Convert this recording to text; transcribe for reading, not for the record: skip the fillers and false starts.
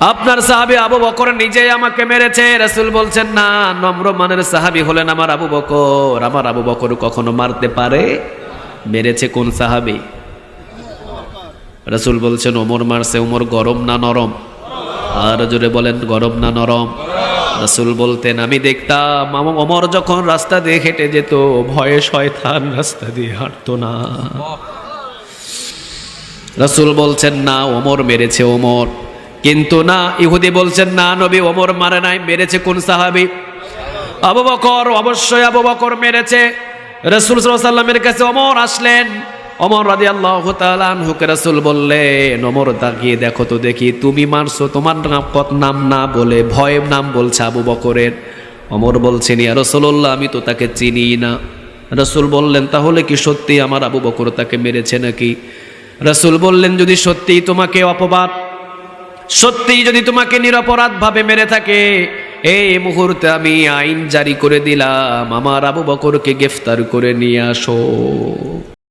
আপনার সাহাবী আবু বকর নিজেই আমাকে মেরেছে। রাসূল বলছেন না, নম্র মানের সাহাবী হলেন আমার আবু বকর। আমার আবু বকর কখনো মারতে পারে? মেরেছে কোন সাহাবী? রাসূল বলছেন ওমর মারছে। ওমর গরম না নরম? আর জোরে বলেন, গরম না নরম? রাসূল বলতেন আমি দেখতাম ওমর যখন রাস্তা দিয়ে হেঁটে যেত, ভয়ে শয়তান রাস্তা দিয়ে হাঁটতো না। রাসূল বলছেন না, ওমর মেরেছে ওমর। কিন্তু না, ইহুদি বলছেন না নবী ওমর মারে নাই, মেরেছে কোন সাহাবী? আবু বকর। অবশ্যই আবু বকর মেরেছে। রাসূল সাল্লাল্লাহু আলাইহি ওয়াসাল্লামের কাছে ওমর আসলেন। ওমর রাদিয়াল্লাহু তাআলা আনহুকে রাসূল বললেন, ওমর তাকিয়ে দেখো তো দেখি, তুমি মারছো, তোমার নাম না বলে ভয়ে নাম বলছে আবু বকরের। ওমর বলছেন ইয়া রাসূলুল্লাহ, আমি তো তাকে চিনি না। রাসূল বললেন তাহলে কি সত্যি আমার আবু বকর তাকে মেরেছে নাকি? রাসূল বললেন যদি সত্যিই তোমাকে অপবাদ, সত্যি যদি তোমাকে নিরপরাধ ভাবে মেরে থাকে, এই মুহূর্তে আমি আইন জারি করে দিলাম, আমার আবু বকরকে গ্রেফতার করে নিয়ে আসো।